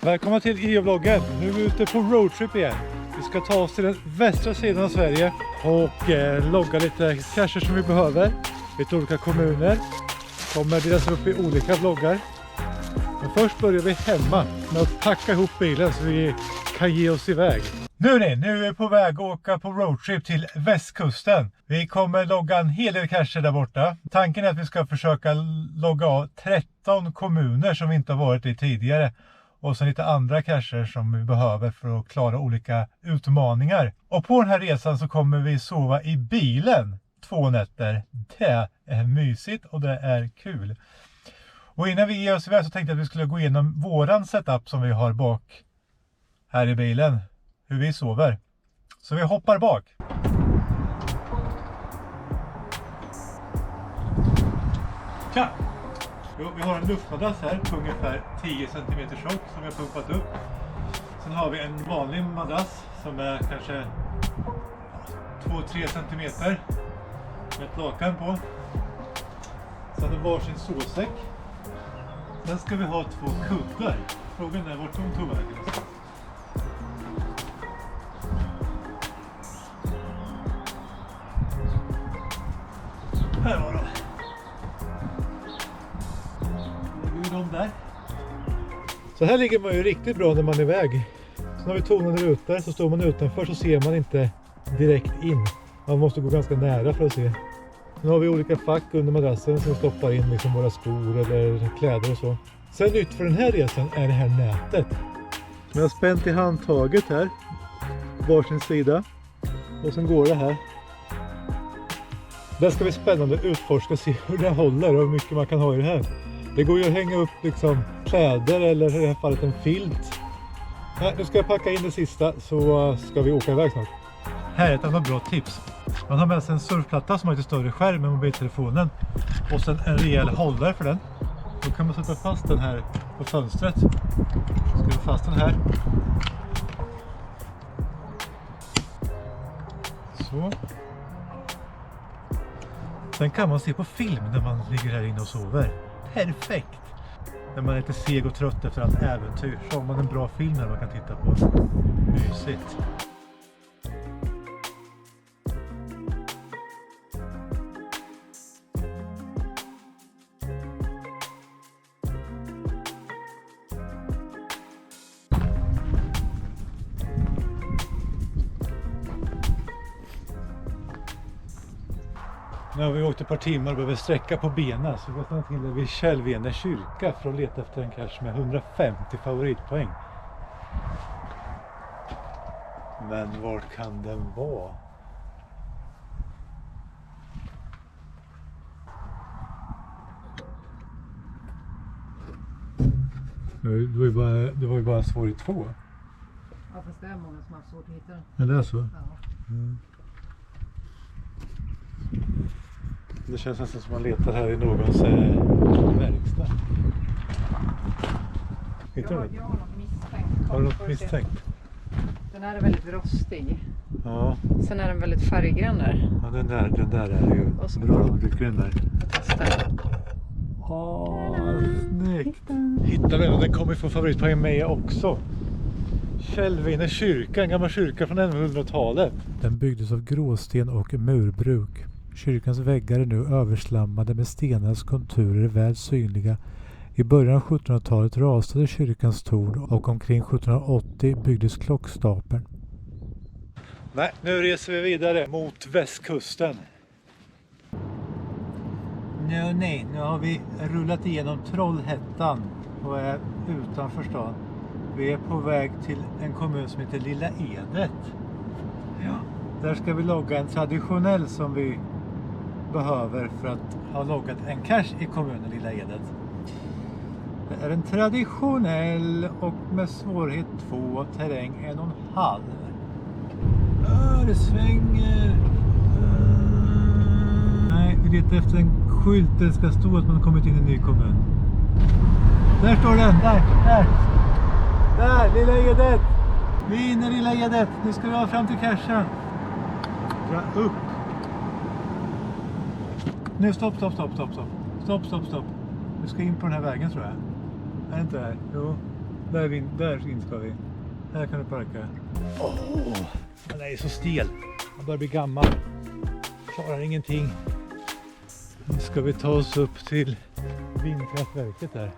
Välkomna till geovloggen. Nu är vi ute på roadtrip igen. Vi ska ta oss till den västra sidan av Sverige och logga lite cacher som vi behöver. Lite olika kommuner. Kommer delas upp i olika vloggar. Men först börjar vi hemma med att packa ihop bilen så vi kan ge oss iväg. Nu är vi på väg att åka på roadtrip till västkusten. Vi kommer logga en hel del cacher där borta. Tanken är att vi ska försöka logga av 13 kommuner som vi inte har varit i tidigare. Och så lite andra cacher som vi behöver för att klara olika utmaningar. Och på den här resan så kommer vi sova i bilen 2 nätter. Det är mysigt och det är kul. Och innan vi ger oss iväg så tänkte jag att vi skulle gå igenom våran setup som vi har bak här i bilen. Hur vi sover. Så vi hoppar bak. Tja! Jo, vi har en luftmadrass här på ungefär 10 cm tjock som vi har pumpat upp. Sen har vi en vanlig madrass som är kanske 2-3 cm med ett lakan på. Sen har vi varsin sovsäck. Sen ska vi ha 2 kuddar. Frågan är vart de tog vägen. Här var de. Där. Så här ligger man ju riktigt bra när man är iväg. Sen har vi tonade rutor, så står man utanför så ser man inte direkt in. Man måste gå ganska nära för att se. Nu har vi olika fack under madrassen som vi stoppar in liksom våra skor eller kläder och så. Sen nytt för den här resan är det här nätet. Jag har spänt i handtaget här. Varsin sida. Och sen går det här. Där ska vi spännande utforska och se hur det håller och hur mycket man kan ha i det här. Det går ju att hänga upp liksom kläder eller i det här fallet en filt. Nu ska jag packa in det sista så ska vi åka iväg snart. Här är ett annat bra tips. Man har med sig en surfplatta som har lite större skärm med mobiltelefonen. Och sen en rejäl hållare för den. Då kan man sätta fast den här på fönstret. Skruva fast den här. Så. Sen kan man se på film när man ligger här inne och sover. Perfekt! När man är lite seg och trött efter allt äventyr så har man en bra film där man kan titta på. Mysigt! Nu har vi åkt ett par timmar och behöver sträcka på benen så vi går till vid Källvene kyrka för att leta efter en cache med 150 favoritpoäng. Men var kan den vara? Det var ju bara svår i 2. Ja, fast det är många som har svårt att hitta den. Men det är så? Ja. Mm. Det känns nästan som man letar här i någons verkstad. Hittar du det? Jag har något misstänkt. Har du något misstänkt? Den här är väldigt rostig. Ja. Sen är den väldigt färggrann där. Ja, den där är ju Och så bra. Vilken den där? Jag testar. Snyggt! Hittar vi den. Den kommer få favoritpoäng med också. Källvene kyrka, en gammal kyrka från 1100-talet. Den byggdes av gråsten och murbruk. Kyrkans väggar är nu överslammade med stenarnas konturer väl synliga. I början av 1700-talet rasade kyrkans torn och omkring 1780 byggdes klockstapeln. Nej, nu reser vi vidare mot västkusten. Nu har vi rullat igenom Trollhättan och är utanför stan. Vi är på väg till en kommun som heter Lilla Edet. Ja. Där ska vi logga en traditionell som vi behöver för att ha loggat en cache i kommunen Lilla Edet. Det är en traditionell och med svårighet 2, terräng 1,5. Det svänger. Nej, vi letar efter en skylt där det ska stå att man har kommit in i en ny kommun. Där står den, där, Lilla Edet. Vi är inne i Lilla Edet. Nu ska vi ha fram till cachen. Dra upp. Nu stopp. Nu ska in på den här vägen tror jag. Är det inte där? Jo. Där in ska vi. Här kan du parka. Han är så stel. Han börjar bli gammal. Klarar ingenting. Nu ska vi ta oss upp till vindkraftverket här.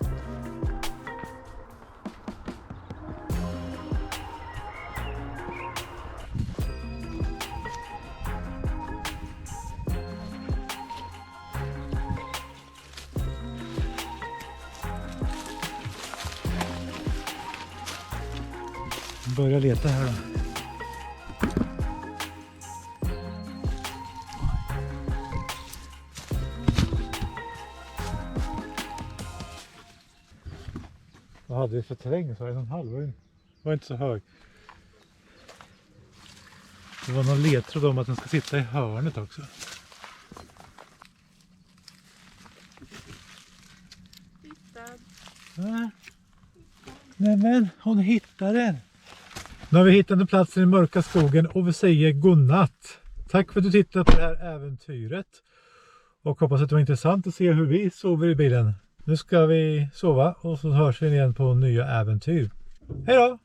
Börja leta här då. Vad hade vi för terräng? Så 1,5 var inte så hög. Det var någon ledtråd om att den ska sitta i hörnet också. Hittad. Nej men, hon hittade den. Nu har vi hittat en plats i den mörka skogen och vi säger godnatt. Tack för att du tittade på det här äventyret. Och hoppas att det var intressant att se hur vi sover i bilen. Nu ska vi sova och så hörs vi igen på nya äventyr. Hej då!